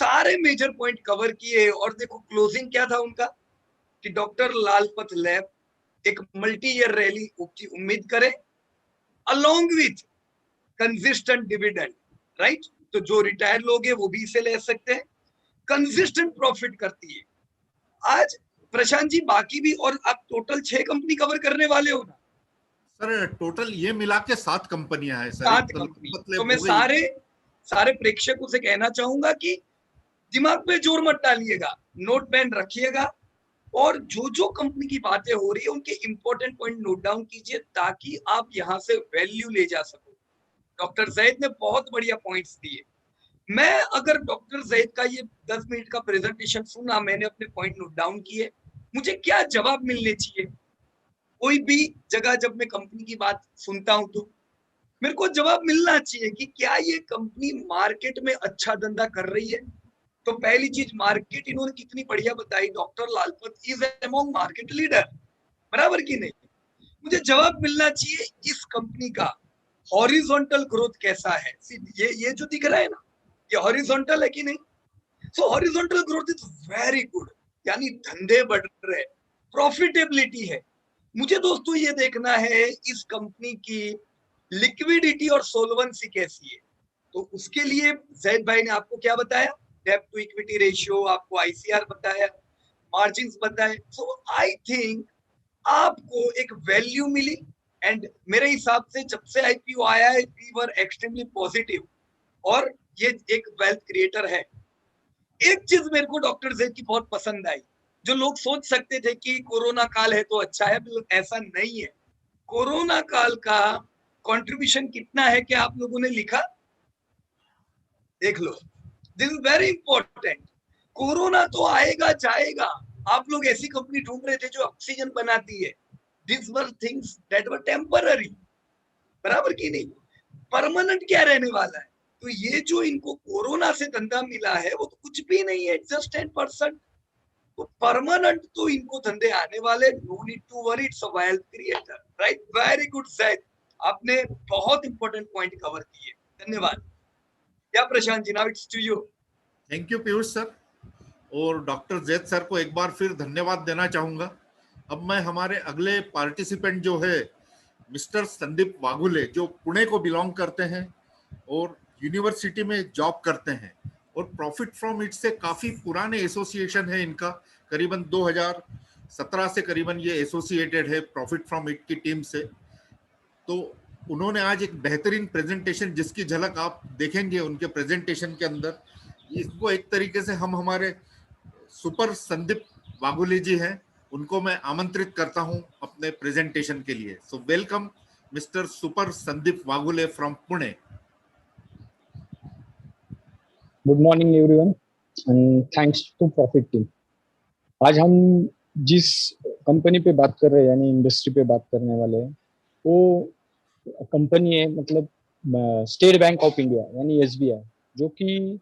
सारे major point cover किए। और देखो क्लोजिंग क्या था उनका कि डॉक्टर लालपत लैब एक मल्टी ईयर रैली की उम्मीद करे along with consistent dividend, right. तो जो रिटायर लोग हैं वो भी इसे ले सकते हैं। कंसिस्टेंट प्रॉफिट करती है। आज प्रशांत जी बाकी भी, और आप टोटल 6 कंपनी कवर करने वाले हो ना सर? टोटल ये मिला के 7 कंपनियां हैं सर। 7 कंपनी। तो मैं सारे प्रेक्षकों से कहना चाहूंगा कि दिमाग पे जोर मत डालिएगा, नोट पेन रखिएगा, और जो जो कंपनी की बातें हो रही है उनके इंपॉर्टेंट पॉइंट नोट डाउन कीजिए ताकि आप यहां से वैल्यू ले जा सको। डॉक्टर जैद ने बहुत बढ़िया पॉइंट्स दिए। मैं अगर डॉक्टर जैद का ये 10 मिनट का प्रेजेंटेशन सुना, मैंने अपने पॉइंट नोट डाउन किए, मुझे क्या जवाब मिलने चाहिए? कोई भी जगह जब मैं कंपनी की बात सुनता हूं तो मेरे को जवाब मिलना चाहिए कि क्या ये कंपनी मार्केट में अच्छा धंधा कर रही है। तो पहली चीज, मार्केट इन्होंने कितनी बढ़िया बताई, doctor Lalpat is among market leader, बराबर की नहीं? मुझे जवाब मिलना चाहिए इस कंपनी का हॉरिजॉन्टल ग्रोथ कैसा है। ये जो दिख रहा है ना, ये हॉरिजॉन्टल है कि नहीं? सो horizontal growth is very good, यानी धंधे बढ़ रहे, प्रॉफिटेबिलिटी है। मुझे दोस्तों ये देखना है इस कंपनी की लिक्विडिटी और सोलवेंसी कैसी है। तो उसके लिए जैद भाई ने आपको क्या बताया, डेब्ट टू इक्विटी रेशियो, आपको आईसीआर बताया, मार्जिन्स बताए। सो आई थिंक आपको एक वैल्यू मिली। एंड मेरे हिसाब से जब से आईपीओ आया है वी वर एक्सट्रीमली पॉजिटिव, और ये एक वेल्थ क्रिएटर है। एक चीज मेरे को डॉक्टर जैद की बहुत पसंद आई, जो लोग सोच सकते थे कि कोरोना काल है तो अच्छा है, ऐसा नहीं है। कोरोना काल का कंट्रीब्यूशन कितना है, क्या आप लोगों ने लिखा? देख लो, this is very important. Corona तो आएगा जाएगा, आप लोग ऐसी कंपनी ढूंढ रहे थे जो ऑक्सीजन बनाती है। This were things that were temporary, बराबर की नहीं? परमानेंट क्या रहने वाला है? तो ये जो इनको कोरोना से धंधा मिला है वो तो कुछ भी नहीं है, जस्ट 10%। तो परमानेंट तो इनको धंधे आने वाले, no need to worry, it's a wealth creator, right. Very good said, आपने बहुत इंपॉर्टेंट पॉइंट कवर किए, धन्यवाद। क्या Prashant ji, now it's to you. Thank you Piyush sir. और डॉक्टर जैद सर को एक बार फिर धन्यवाद देना चाहूंगा। अब मैं हमारे अगले पार्टिसिपेंट जो है मिस्टर संदीप वाघुले, जो पुणे को बिलोंग करते हैं और यूनिवर्सिटी में जॉब करते हैं, और प्रॉफिट फ्रॉम इट से काफी पुराने एसोसिएशन है इनका, करीबन 2017 से करीबन ये एसोसिएटेड है प्रॉफिट फ्रॉम इट की टीम से। तो उन्होंने आज एक बेहतरीन प्रेजेंटेशन, जिसकी झलक आप देखेंगे उनके प्रेजेंटेशन के अंदर, इसको एक तरीके से हम हमारे सुपर संदीप वाघुले जी हैं, उनको मैं आमंत्रित करता हूं अपने प्रेजेंटेशन के लिए। So welcome mister super Sandeep Waghule from Pune. Good morning everyone and thanks to profit team. आज हम जिस कंपनी पे बात कर रहे हैं यानी इंडस्ट्री पे बात करने वाले हैं, वो कंपनी है मतलब स्टेट बैंक ऑफ इंडिया यानी एसबीआई, जो कि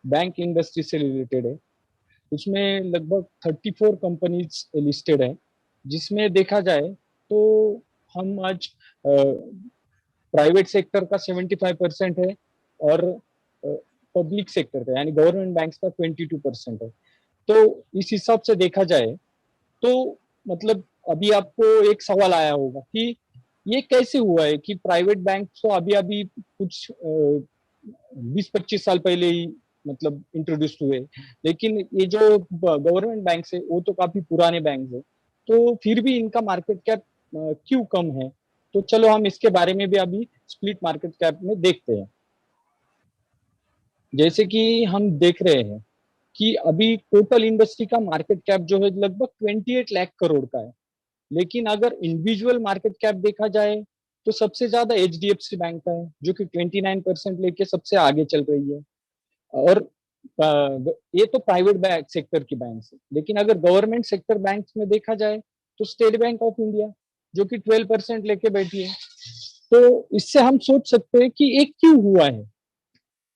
बैंक इंडस्ट्री से रिलेटेड है। उसमें लगभग 34 कंपनीज लिस्टेड है, जिसमें देखा जाए तो हम आज प्राइवेट सेक्टर का 75% है और पब्लिक सेक्टर का यानी गवर्नमेंट बैंक्स का 22% है। तो इस हिसाब से देखा जाए तो मतलब अभी आपको एक सवाल आया होगा कि ये कैसे हुआ है कि प्राइवेट बैंक तो अभी अभी कुछ 20-25 साल पहले ही मतलब इंट्रोड्यूस हुए, लेकिन ये जो गवर्नमेंट बैंक है वो तो काफी पुराने बैंक है, तो फिर भी इनका मार्केट कैप क्यों कम है? तो चलो हम इसके बारे में भी अभी स्प्लिट मार्केट कैप में देखते हैं। जैसे कि हम देख रहे हैं कि अभी टोटल इंडस्ट्री का मार्केट कैप जो है लगभग 28 लाख करोड़ का है, लेकिन अगर इंडिविजुअल मार्केट कैप देखा जाए तो सबसे ज्यादा एचडीएफसी बैंक का है, जो कि 29% लेके सबसे आगे चल रही है। और ये तो प्राइवेट बैंक सेक्टर की बैंक है, लेकिन अगर गवर्नमेंट सेक्टर बैंक में देखा जाए तो स्टेट बैंक ऑफ इंडिया जो कि 12% लेके बैठी है। तो इससे हम सोच सकते हैं कि ये क्यों हुआ है।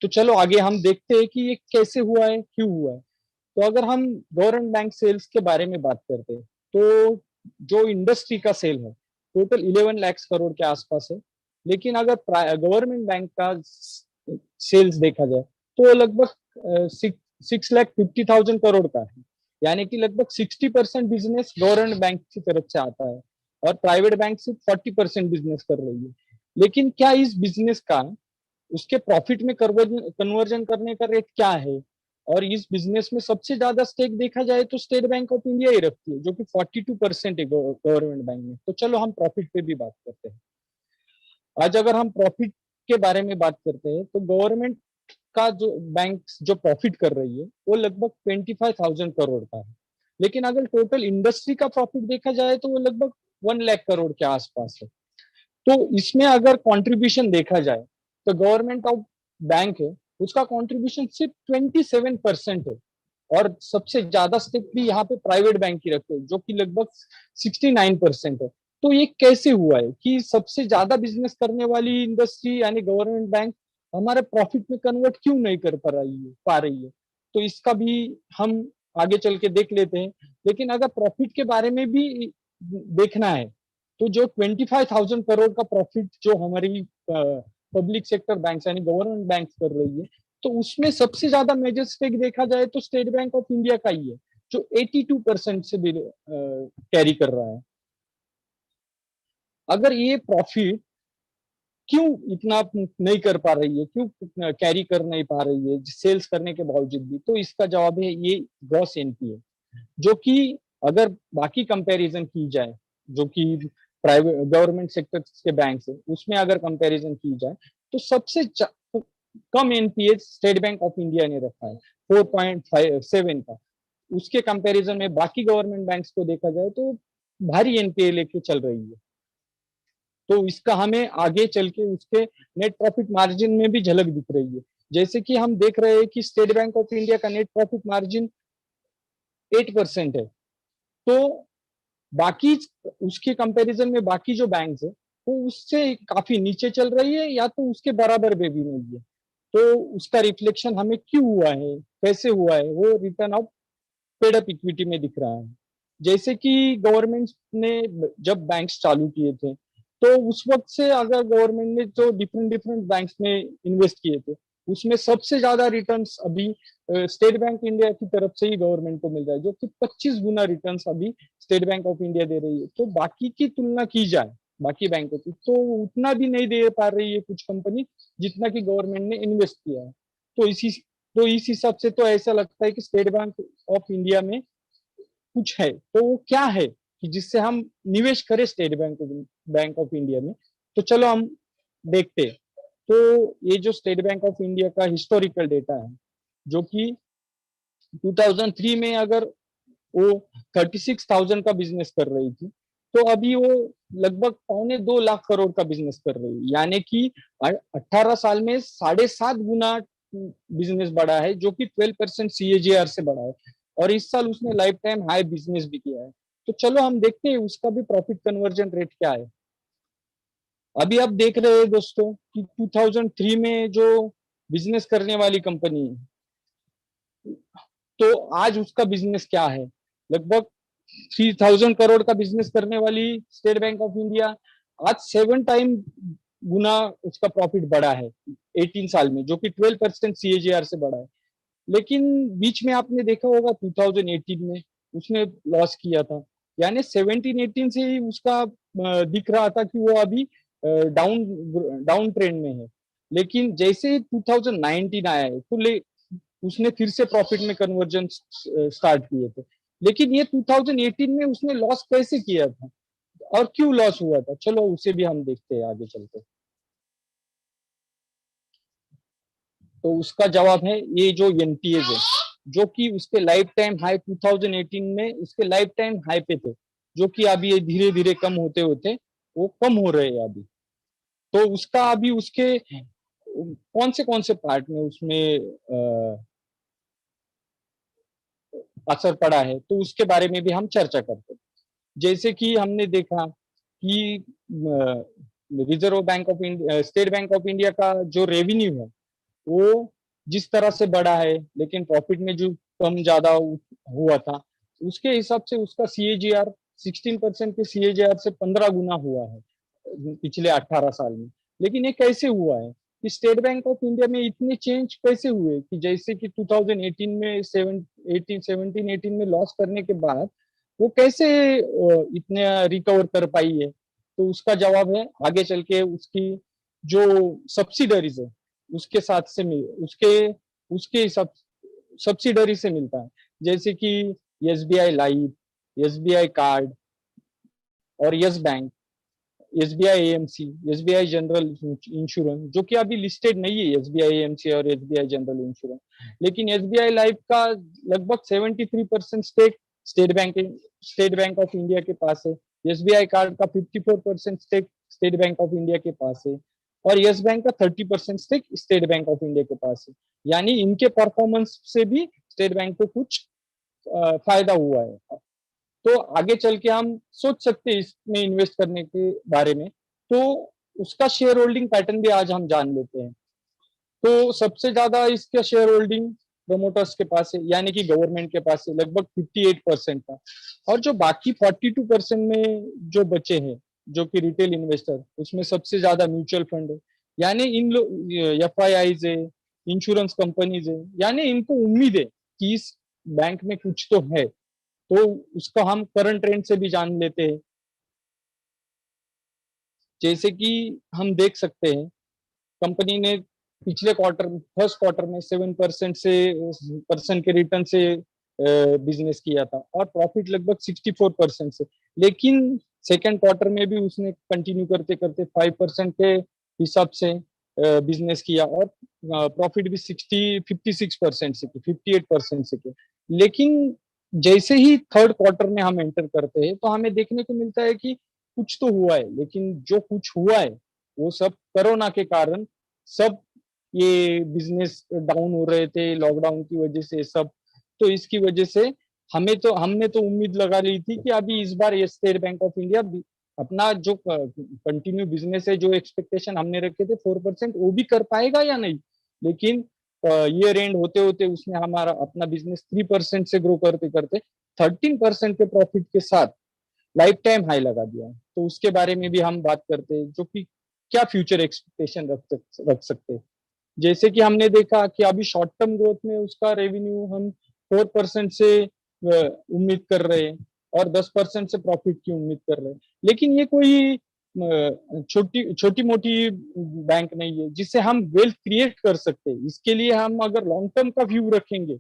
तो चलो आगे हम देखते हैं कि ये कैसे हुआ है, क्यों हुआ है। तो अगर हम गवर्नमेंट बैंक सेल्स के बारे में बात करते हैं तो जो इंडस्ट्री का सेल है टोटल 11 लाख करोड़ के आसपास है, लेकिन अगर गवर्नमेंट बैंक का सेल्स देखा जाए तो लगभग 6,50,000 करोड़ का है, यानी कि लगभग 60% बिजनेस गवर्नमेंट बैंक की तरफ से आता है और प्राइवेट बैंक सिर्फ 40% बिजनेस कर रही है। लेकिन क्या इस बिजनेस का उसके प्रॉफिट में कन्वर्जन करने का रेट क्या है? और इस बिजनेस में सबसे ज्यादा स्टेक देखा जाए तो स्टेट बैंक ऑफ इंडिया ही रखती है, जो कि 42% है गवर्नमेंट बैंक में। तो चलो हम प्रॉफिट पे भी बात करते हैं। आज अगर हम प्रॉफिट के बारे में बात करते हैं तो गवर्नमेंट का जो बैंक जो प्रॉफिट कर रही है वो लगभग 25,000 करोड़ का है। लेकिन अगर टोटल इंडस्ट्री का प्रॉफिट देखा जाए तो वो लगभग 1 लाख करोड़ के आसपास है। तो इसमें अगर कंट्रीब्यूशन देखा जाए तो गवर्नमेंट ऑफ बैंक है उसका कंट्रीब्यूशन सिर्फ 27% है। और सबसे ज्यादा स्टेक भी यहाँ पे प्राइवेट बैंक की रखते हैं, जो कि लगभग 69% है। तो ये कैसे हुआ है कि सबसे ज्यादा बिजनेस करने वाली इंडस्ट्री यानी गवर्नमेंट बैंक हमारे प्रॉफिट में कन्वर्ट क्यों नहीं कर पा रही है? तो इसका भी हम आगे चल के देख लेते हैं। लेकिन अगर प्रॉफिट के बारे में भी देखना है तो जो 25,000 करोड़ का प्रॉफिट जो हमारी पब्लिक सेक्टर बैंक यानी गवर्नमेंट बैंक कर रही है, तो उसमें सबसे ज्यादा मेजर स्टेक देखा जाए तो स्टेट बैंक ऑफ इंडिया का ही है, जो 82% से भी कैरी कर रहा है। अगर ये प्रॉफिट क्यों इतना नहीं कर पा रही है, क्यों कैरी कर नहीं पा रही है सेल्स करने के बावजूद भी, तो इसका जवाब है ये ग्रॉस एनपीए, जो कि अगर बाकी कंपैरिजन की जाए जो कि प्राइवेट गवर्नमेंट सेक्टर के बैंक से उसमें अगर कंपैरिजन की जाए तो सबसे कम NPA State Bank of India ने रखा है 4.57 का। उसके कंपैरिजन में बाकी गवर्नमेंट बैंक्स को देखा जाए तो भारी एनपीए लेके चल रही है। तो इसका हमें आगे चल के उसके नेट प्रॉफिट मार्जिन में भी झलक दिख रही है। जैसे कि हम देख रहे हैं कि स्टेट बैंक ऑफ इंडिया का नेट प्रॉफिट मार्जिन 8% है। तो बाकी उसके कंपैरिजन में बाकी जो बैंक्स है वो उससे काफी नीचे चल रही है या तो उसके बराबर में भी नहीं है। तो उसका रिफ्लेक्शन हमें क्यों हुआ है, कैसे हुआ है, वो return of paid up equity में दिख रहा है। जैसे कि गवर्नमेंट ने जब बैंक्स चालू किए थे तो उस वक्त से अगर गवर्नमेंट ने जो डिफरेंट डिफरेंट बैंक्स में इन्वेस्ट किए थे उसमें सबसे ज्यादा रिटर्न्स अभी स्टेट बैंक इंडिया की तरफ से ही गवर्नमेंट को मिल रहा है, जो कि 25 गुना रिटर्न्स अभी स्टेट बैंक ऑफ इंडिया दे रही है। तो बाकी की तुलना की जाए बाकी बैंकों की तो उतना भी नहीं दे पा रही है कुछ कंपनी जितना कि गवर्नमेंट ने इन्वेस्ट किया है। तो इस हिसाब से तो ऐसा लगता है कि स्टेट बैंक ऑफ इंडिया में कुछ है। तो वो क्या है कि जिससे हम निवेश करें स्टेट बैंक ऑफ इंडिया में? तो चलो हम देखते हैं। तो ये जो स्टेट बैंक ऑफ इंडिया का हिस्टोरिकल डेटा है, जो कि 2003 में अगर वो 36,000 का बिजनेस कर रही थी तो अभी वो लगभग 2.25 लाख करोड़ का बिजनेस कर रही है, यानी कि 18 साल में 7.5 गुना बिजनेस बढ़ा है, जो कि 12% CAGR से बढ़ा है। और इस साल उसने लाइफ टाइम हाई बिजनेस भी किया है। तो चलो हम देखते हैं उसका भी प्रॉफिट कन्वर्जन रेट क्या है। अभी आप देख रहे हैं दोस्तों कि 2003 में जो बिजनेस करने वाली कंपनी है तो आज उसका बिजनेस क्या है। लगभग 3,000 करोड़ का बिजनेस करने वाली स्टेट बैंक ऑफ इंडिया आज 7 टाइम गुना उसका प्रॉफिट बढ़ा है 18 साल में, जो कि 12% CAGR से बढ़ा है। लेकिन बीच में आपने देखा होगा 2018 में उसने लॉस किया था, यानी 17-18 से ही उसका दिख रहा था कि वो अभी डाउन डाउन ट्रेंड में है। लेकिन जैसे 2019 आया है तो उसने फिर से प्रॉफिट में कन्वर्जन स्टार्ट किए थे। लेकिन ये 2018 में उसने लॉस कैसे किया था और क्यों लॉस हुआ था, चलो उसे भी हम देखते हैं आगे चलते। तो उसका जवाब है ये जो एनपीए है, जो कि उसके लाइफ टाइम हाई 2018 में उसके लाइफ टाइम हाई पे थे, जो कि अभी ये धीरे धीरे कम होते होते वो कम हो रहे हैं अभी। तो उसका अभी उसके कौन से पार्ट में उसमें असर पड़ा है तो उसके बारे में भी हम चर्चा करते हैं। जैसे कि हमने देखा कि reserve bank of India state Bank of India का जो रेवेन्यू है वो जिस तरह से बढ़ा है, लेकिन प्रॉफिट में जो कम ज्यादा हुआ था उसके हिसाब से उसका CAGR 16% के CAGR से 15 गुना हुआ है पिछले 18 साल में। लेकिन ये कैसे हुआ है? कि स्टेट बैंक ऑफ इंडिया में इतने चेंज कैसे हुए, कि जैसे कि 2018 में 17-18 में लॉस करने के बाद वो कैसे इतने रिकवर कर पाई है। तो उसका जवाब है आगे चल के उसकी जो सब्सिडरीज है उसके साथ से उसके उसके सब्सिडरी से मिलता है, जैसे कि एसबीआई लाइफ, एसबीआई कार्ड और Yes Bank, SBI AMC, SBI General Insurance, जो कि अभी लिस्टेड नहीं है एसबीआई एएमसी और एसबीआई जनरल इंश्योरेंस, लेकिन एसबीआई लाइफ का लगभग 73% stake State Bank of India के पास है। एसबीआई कार्ड का 54% stake State Bank of India के पास है और यस बैंक का 30% stake State Bank of India के पास है। यानी इनके परफॉर्मेंस से भी स्टेट बैंक को कुछ फायदा हुआ है। तो आगे चल के हम सोच सकते हैं इसमें इन्वेस्ट करने के बारे में, तो उसका शेयर होल्डिंग पैटर्न भी आज हम जान लेते हैं। तो सबसे ज्यादा इसका शेयर होल्डिंग प्रमोटर्स के पास है, यानी कि गवर्नमेंट के पास है लगभग 58% का, और जो बाकी 42% में जो बचे हैं जो कि रिटेल इन्वेस्टर, उसमें सबसे ज्यादा म्यूचुअल फंड है, यानी इन एफआईआईज है, इंश्योरेंस कंपनीज है, यानी इनको उम्मीद है कि इस बैंक में कुछ तो है। तो उसका हम करंट ट्रेंड से भी जान लेते हैं, जैसे कि हम देख सकते हैं कंपनी ने पिछले फर्स्ट क्वार्टर में 7% के रिटर्न से बिजनेस किया था और प्रॉफिट लगभग 64% से, लेकिन सेकेंड क्वार्टर में भी उसने कंटिन्यू करते करते 5% के हिसाब से बिजनेस किया और प्रॉफिट भी 56% से की, 58% से की। लेकिन जैसे ही थर्ड क्वार्टर में हम एंटर करते हैं तो हमें देखने को मिलता है कि कुछ तो हुआ है, लेकिन जो कुछ हुआ है वो सब कोरोना के कारण, सब ये बिजनेस डाउन हो रहे थे लॉकडाउन की वजह से सब, तो इसकी वजह से हमने तो उम्मीद लगा ली थी कि अभी इस बार ये स्टेट बैंक ऑफ इंडिया अपना जो कंटिन्यू बिजनेस है, जो एक्सपेक्टेशन हमने रखे थे 4%, वो भी कर पाएगा या नहीं। लेकिन ईयर एंड होते होते उसने हमारा अपना बिजनेस 3% से ग्रो करते करते 13% के प्रॉफिट के साथ लाइफ टाइम हाई लगा दिया। तो उसके बारे में भी हम बात करते हैं, जो कि क्या फ्यूचर एक्सपेक्टेशन रख सकते हैं। जैसे कि हमने देखा कि अभी शॉर्ट टर्म ग्रोथ में उसका रेवेन्यू हम 4% से उम्मीद कर रहे हैं और 10% से प्रॉफिट की उम्मीद कर रहे हैं, लेकिन ये कोई छोटी मोटी बैंक नहीं है जिससे हम वेल्थ क्रिएट कर सकते हैं। इसके लिए हम अगर लॉन्ग टर्म का व्यू रखेंगे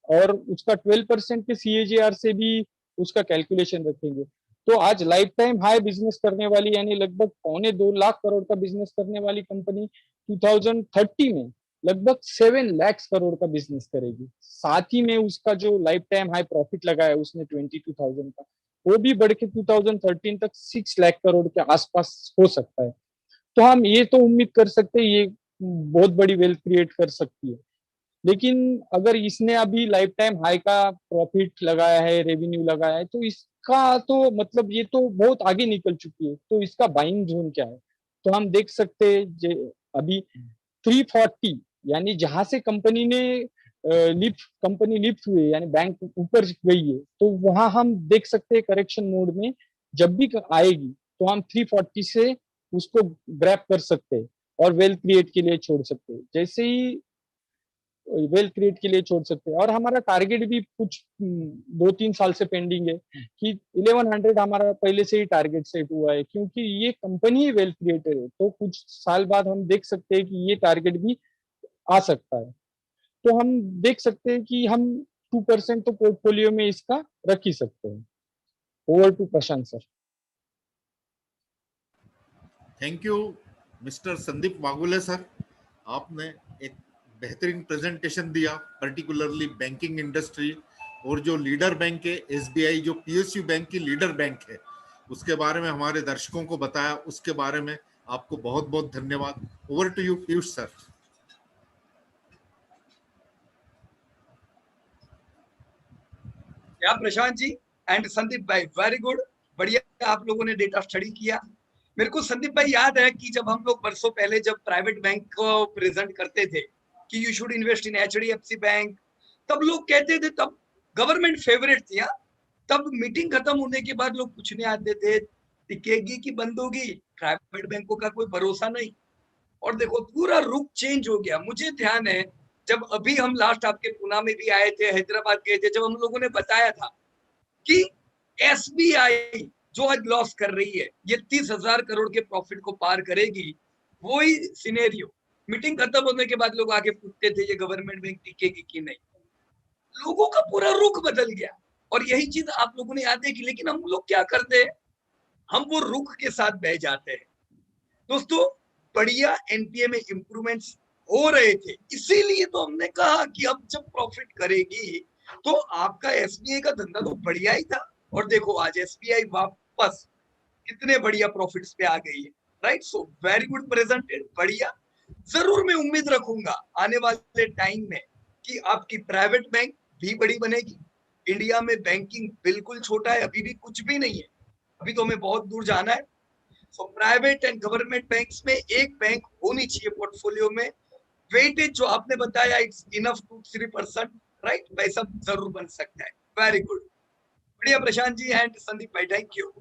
और उसका 12% के CAGR से भी उसका कैलकुलेशन रखेंगे, तो आज लाइफ टाइम हाई बिजनेस करने वाली, यानी लगभग 2.25 लाख करोड़ का बिजनेस करने वाली कंपनी 2030 में लगभग 7 लाख करोड़ का बिजनेस करेगी। साथ ही में उसका जो लाइफ टाइम हाई प्रॉफिट लगाया उसने 22,000 का, वो भी बढ़ के 2013 तक 6 लाख करोड़ के आसपास हो सकता है। तो हम ये तो उम्मीद कर सकते हैं ये बहुत बड़ी वेल्थ क्रिएट कर सकती है। लेकिन अगर इसने अभी लाइफ टाइम हाई का प्रॉफिट लगाया है, रेवेन्यू लगाया है, तो इसका तो मतलब ये तो बहुत आगे निकल चुकी है। तो इसका बाइंग जोन क्या है, तो हम देख सकते हैं अभी 340, यानी जहां से कंपनी लिफ्ट हुई है, यानी बैंक ऊपर गई है, तो वहां हम देख सकते हैं करेक्शन मोड में जब भी आएगी तो हम 340 से उसको ग्रैब कर सकते हैं और वेल्थ क्रिएट के लिए छोड़ सकते हैं। जैसे ही वेल्थ क्रिएट के लिए छोड़ सकते हैं, और हमारा टारगेट भी कुछ 2-3 साल से पेंडिंग है कि 1100 हमारा पहले से ही टारगेट सेट हुआ है, क्योंकि ये कंपनी ही वेल्थ क्रिएटर है। तो कुछ साल बाद हम देख सकते हैं कि ये टारगेट भी आ सकता है। तो हम देख सकते हैं कि हम 2% तो पोर्टफोलियो में इसका रख ही सकते हैं। Over to Prashant sir. Thank you mister Sandeep Wagule sir, आपने एक बेहतरीन प्रेजेंटेशन दिया, पर्टिकुलरली बैंकिंग इंडस्ट्री और जो लीडर बैंक है SBI, जो PSU बैंक की लीडर बैंक है, उसके बारे में हमारे दर्शकों को बताया। उसके बारे में आपको बहुत बहुत धन्यवाद। Over to you Piyush sir. या प्रशांत जी एंड संदीप भाई, वेरी गुड, बढ़िया आप लोगों ने डेटा स्टडी किया। मेरे को संदीप भाई याद है कि जब हम लोग बरसों पहले जब प्राइवेट बैंक को प्रेजेंट करते थे कि you should invest in HDFC bank, तब लोग कहते थे, तब गवर्नमेंट फेवरेट थी। तब मीटिंग खत्म होने के बाद लोग पूछने आते थे टिकेगी कि बंद होगी, प्राइवेट बैंकों का कोई भरोसा नहीं। और देखो पूरा रुख चेंज हो गया। मुझे ध्यान है जब अभी हम लास्ट आपके पुणे में भी आए थे, हैदराबाद गए थे, जब हम लोगों ने बताया था कि एसबीआई जो आज लॉस कर रही है, ये 30,000 करोड़ के प्रॉफिट को पार करेगी, वही सिनेरियो मीटिंग खत्म होने के बाद लोग आगे पूछते थे ये गवर्नमेंट बैंक टिकेगी कि नहीं। लोगों का पूरा रुख बदल गया और यही चीज आप लोगों ने याद देखी। लेकिन हम लोग क्या करते हैं, हम वो रुख के साथ बह जाते हैं। दोस्तों, बढ़िया एनपीए में इंप्रूवमेंट्स हो रहे थे, इसीलिए तो हमने कहा कि अब जब प्रॉफिट करेगी तो आपका एसबीआई का धंधा तो बढ़िया ही था। और देखो आज एसबीआई वापस कितने बढ़िया प्रॉफिट्स पे आ गई है, right. So very good presented, बढ़िया। जरूर मैं उम्मीद रखूंगा आने वाले टाइम में कि आपकी प्राइवेट बैंक भी बड़ी बनेगी। इंडिया में बैंकिंग बिल्कुल छोटा है, अभी भी कुछ भी नहीं है, अभी तो हमें बहुत दूर जाना है। So private and government banks में एक बैंक होनी चाहिए पोर्टफोलियो में। वेटेज जो आपने बताया इट्स इनफ 2-3%, राइट, वैसा जरूर बन सकता है। वेरी गुड, बढ़िया प्रशांत जी एंड संदीप भाई, थैंक यू।